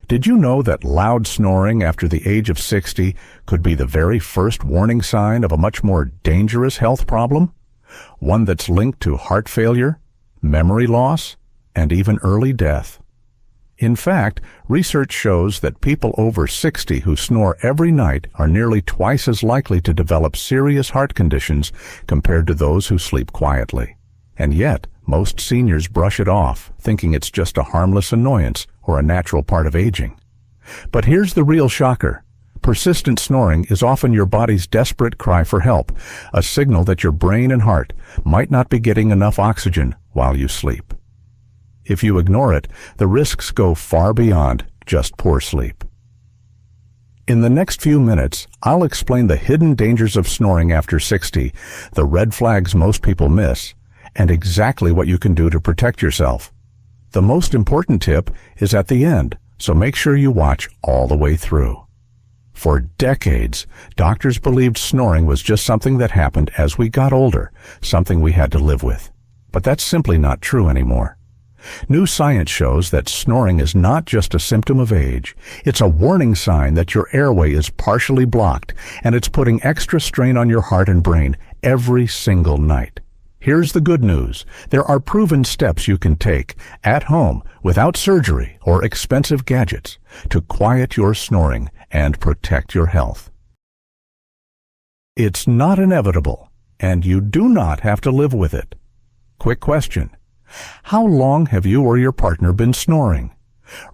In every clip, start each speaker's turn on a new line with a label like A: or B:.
A: Did you know that loud snoring after the age of 60 could be the very first warning sign of a much more dangerous health problem? One that's linked to heart failure, memory loss, and even early death. In fact, research shows that people over 60 who snore every night are nearly twice as likely to develop serious heart conditions compared to those who sleep quietly. And yet, most seniors brush it off, thinking it's just a harmless annoyance or a natural part of aging. But here's the real shocker. Persistent snoring is often your body's desperate cry for help, a signal that your brain and heart might not be getting enough oxygen while you sleep. If you ignore it, the risks go far beyond just poor sleep. In the next few minutes, I'll explain the hidden dangers of snoring after 60, the red flags most people miss, and exactly what you can do to protect yourself. The most important tip is at the end, so make sure you watch all the way through. For decades, doctors believed snoring was just something that happened as we got older, something we had to live with. But that's simply not true anymore. New science shows that snoring is not just a symptom of age. It's a warning sign that your airway is partially blocked, and it's putting extra strain on your heart and brain every single night. Here's the good news. There are proven steps you can take at home without surgery or expensive gadgets to quiet your snoring and protect your health. It's not inevitable, and you do not have to live with it. Quick question. How long have you or your partner been snoring?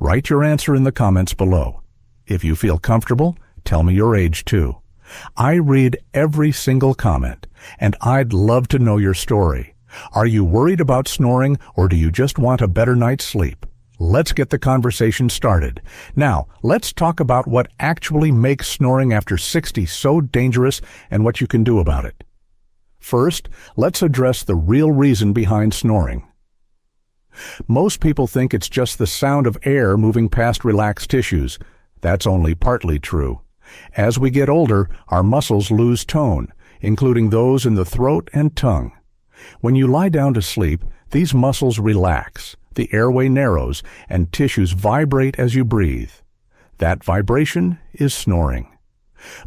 A: Write your answer in the comments below. If you feel comfortable, tell me your age too. I read every single comment, and I'd love to know your story. Are you worried about snoring, or do you just want a better night's sleep? Let's get the conversation started. Now, let's talk about what actually makes snoring after 60 so dangerous and what you can do about it. First, let's address the real reason behind snoring. Most people think it's just the sound of air moving past relaxed tissues. That's only partly true. As we get older, our muscles lose tone, including those in the throat and tongue. When you lie down to sleep, these muscles relax, the airway narrows, and tissues vibrate as you breathe. That vibration is snoring.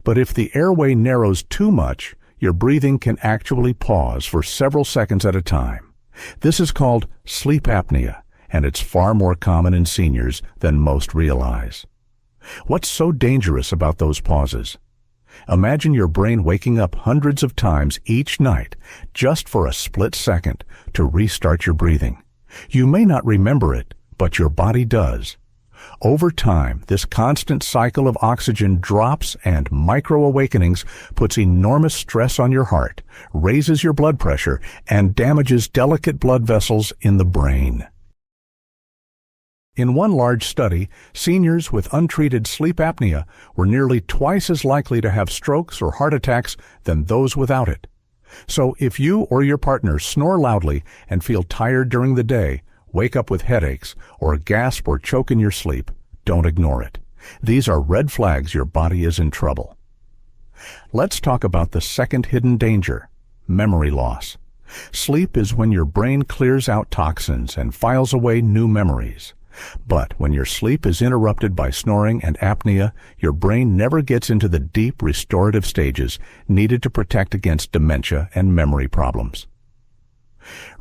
A: But if the airway narrows too much, your breathing can actually pause for several seconds at a time. This is called sleep apnea, and it's far more common in seniors than most realize. What's so dangerous about those pauses? Imagine your brain waking up hundreds of times each night just for a split second to restart your breathing. You may not remember it, but your body does. Over time, this constant cycle of oxygen drops and micro-awakenings puts enormous stress on your heart, raises your blood pressure, and damages delicate blood vessels in the brain. In one large study, seniors with untreated sleep apnea were nearly twice as likely to have strokes or heart attacks than those without it. So if you or your partner snore loudly and feel tired during the day, wake up with headaches, or gasp or choke in your sleep, don't ignore it. These are red flags your body is in trouble. Let's talk about the second hidden danger, memory loss. Sleep is when your brain clears out toxins and files away new memories. But when your sleep is interrupted by snoring and apnea, your brain never gets into the deep restorative stages needed to protect against dementia and memory problems.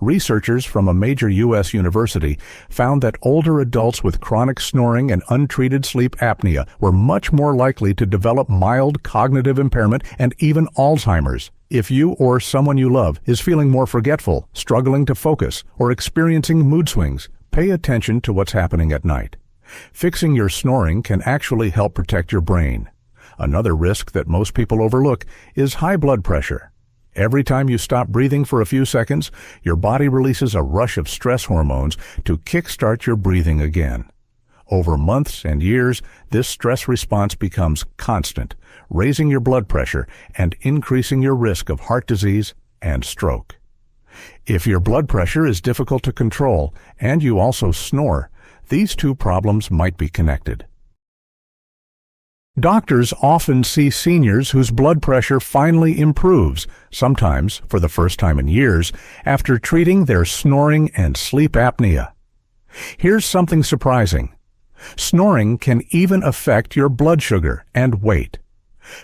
A: Researchers from a major U.S. university found that older adults with chronic snoring and untreated sleep apnea were much more likely to develop mild cognitive impairment and even Alzheimer's. If you or someone you love is feeling more forgetful, struggling to focus, or experiencing mood swings, pay attention to what's happening at night. Fixing your snoring can actually help protect your brain. Another risk that most people overlook is high blood pressure. Every time you stop breathing for a few seconds, your body releases a rush of stress hormones to kickstart your breathing again. Over months and years, this stress response becomes constant, raising your blood pressure and increasing your risk of heart disease and stroke. If your blood pressure is difficult to control and you also snore, these two problems might be connected. Doctors often see seniors whose blood pressure finally improves, sometimes for the first time in years, after treating their snoring and sleep apnea. Here's something surprising. Snoring can even affect your blood sugar and weight.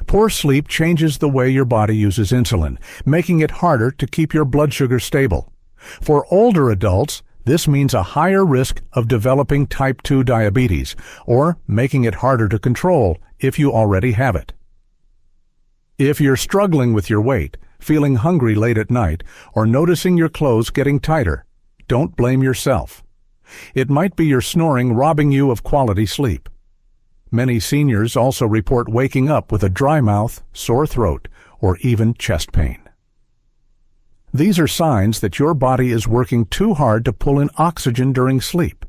A: Poor sleep changes the way your body uses insulin, making it harder to keep your blood sugar stable. For older adults, this means a higher risk of developing type 2 diabetes, or making it harder to control if you already have it. If you're struggling with your weight, feeling hungry late at night, or noticing your clothes getting tighter, don't blame yourself. It might be your snoring robbing you of quality sleep. Many seniors also report waking up with a dry mouth, sore throat, or even chest pain. These are signs that your body is working too hard to pull in oxygen during sleep.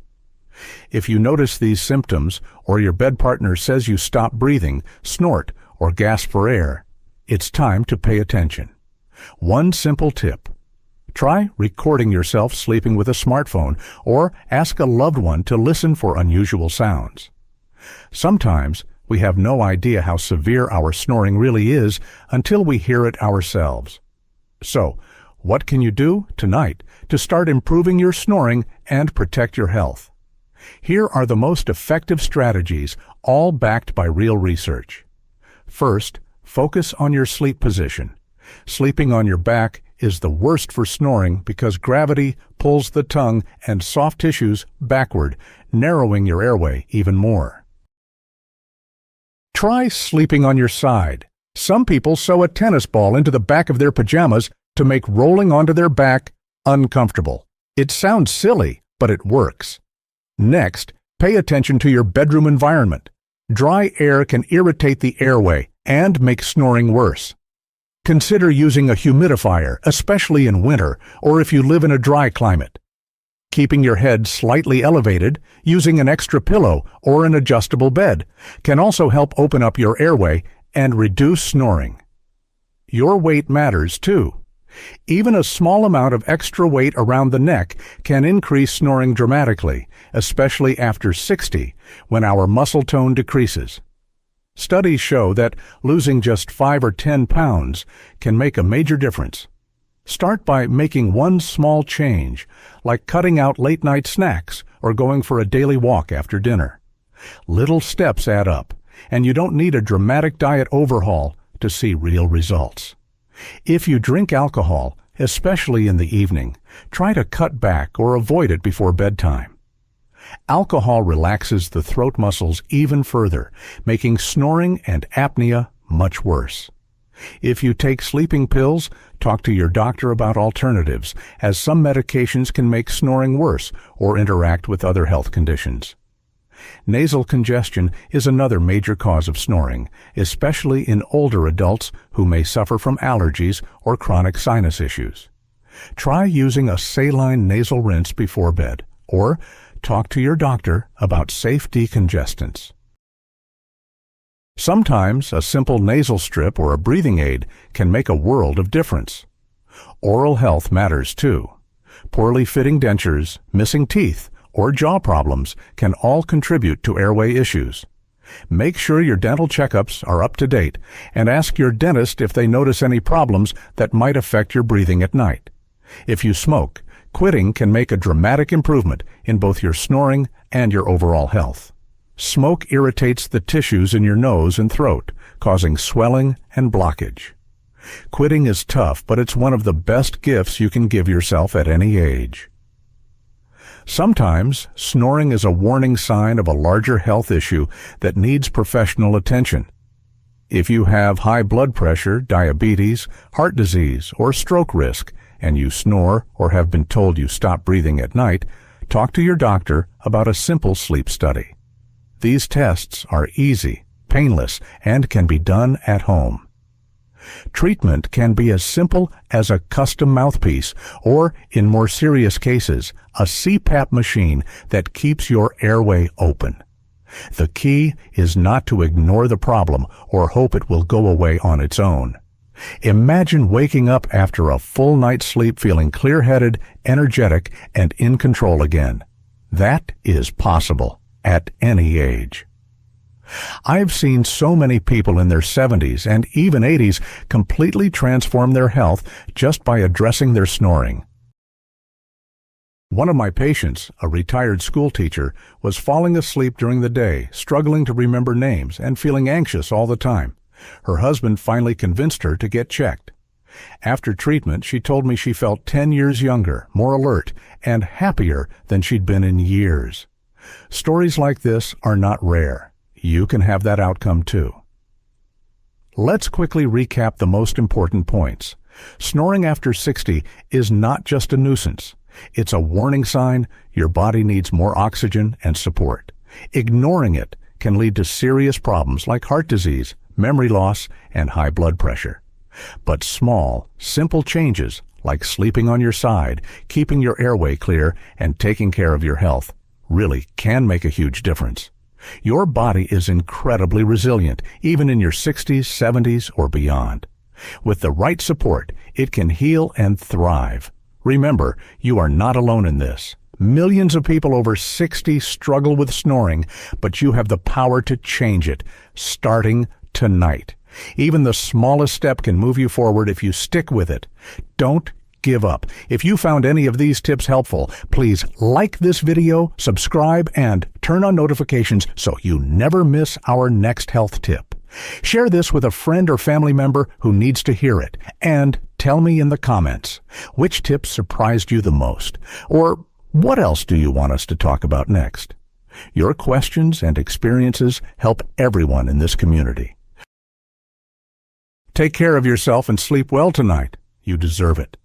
A: If you notice these symptoms, or your bed partner says you stop breathing, snort, or gasp for air, it's time to pay attention. One simple tip: try recording yourself sleeping with a smartphone, or ask a loved one to listen for unusual sounds. Sometimes we have no idea how severe our snoring really is until we hear it ourselves. So, what can you do tonight to start improving your snoring and protect your health? Here are the most effective strategies, all backed by real research. First, focus on your sleep position. Sleeping on your back is the worst for snoring because gravity pulls the tongue and soft tissues backward, narrowing your airway even more. Try sleeping on your side. Some people sew a tennis ball into the back of their pajamas to make rolling onto their back uncomfortable. It sounds silly, but it works. Next, pay attention to your bedroom environment. Dry air can irritate the airway and make snoring worse. Consider using a humidifier, especially in winter or if you live in a dry climate. Keeping your head slightly elevated, using an extra pillow or an adjustable bed, can also help open up your airway and reduce snoring. Your weight matters too. Even a small amount of extra weight around the neck can increase snoring dramatically, especially after 60, when our muscle tone decreases. Studies show that losing just 5 or 10 pounds can make a major difference. Start by making one small change, like cutting out late-night snacks or going for a daily walk after dinner. Little steps add up, and you don't need a dramatic diet overhaul to see real results. If you drink alcohol, especially in the evening, try to cut back or avoid it before bedtime. Alcohol relaxes the throat muscles even further, making snoring and apnea much worse. If you take sleeping pills, talk to your doctor about alternatives, as some medications can make snoring worse or interact with other health conditions. Nasal congestion is another major cause of snoring, especially in older adults who may suffer from allergies or chronic sinus issues. Try using a saline nasal rinse before bed, or talk to your doctor about safe decongestants. Sometimes a simple nasal strip or a breathing aid can make a world of difference. Oral health matters too. Poorly fitting dentures, missing teeth, or jaw problems can all contribute to airway issues. Make sure your dental checkups are up to date and ask your dentist if they notice any problems that might affect your breathing at night. If you smoke, quitting can make a dramatic improvement in both your snoring and your overall health. Smoke irritates the tissues in your nose and throat, causing swelling and blockage. Quitting is tough, but it's one of the best gifts you can give yourself at any age. Sometimes, snoring is a warning sign of a larger health issue that needs professional attention. If you have high blood pressure, diabetes, heart disease, or stroke risk, and you snore or have been told you stop breathing at night, talk to your doctor about a simple sleep study. These tests are easy, painless, and can be done at home. Treatment can be as simple as a custom mouthpiece or, in more serious cases, a CPAP machine that keeps your airway open. The key is not to ignore the problem or hope it will go away on its own. Imagine waking up after a full night's sleep feeling clear-headed, energetic, and in control again. That is possible at any age. I've seen so many people in their 70s and even 80s completely transform their health just by addressing their snoring. One of my patients, a retired school teacher, was falling asleep during the day, struggling to remember names and feeling anxious all the time. Her husband finally convinced her to get checked. After treatment, she told me she felt 10 years younger, more alert, and happier than she'd been in years. Stories like this are not rare. You can have that outcome too. Let's quickly recap the most important points. Snoring after 60 is not just a nuisance. It's a warning sign your body needs more oxygen and support. Ignoring it can lead to serious problems like heart disease, memory loss, and high blood pressure. But small, simple changes like sleeping on your side, keeping your airway clear, and taking care of your health really can make a huge difference. Your body is incredibly resilient, even in your 60s, 70s, or beyond. With the right support, it can heal and thrive. Remember, you are not alone in this. Millions of people over 60 struggle with snoring, but you have the power to change it, starting tonight. Even the smallest step can move you forward if you stick with it. Don't give up. If you found any of these tips helpful, please like this video, subscribe, and turn on notifications so you never miss our next health tip. Share this with a friend or family member who needs to hear it. And tell me in the comments, which tips surprised you the most? Or what else do you want us to talk about next? Your questions and experiences help everyone in this community. Take care of yourself and sleep well tonight. You deserve it.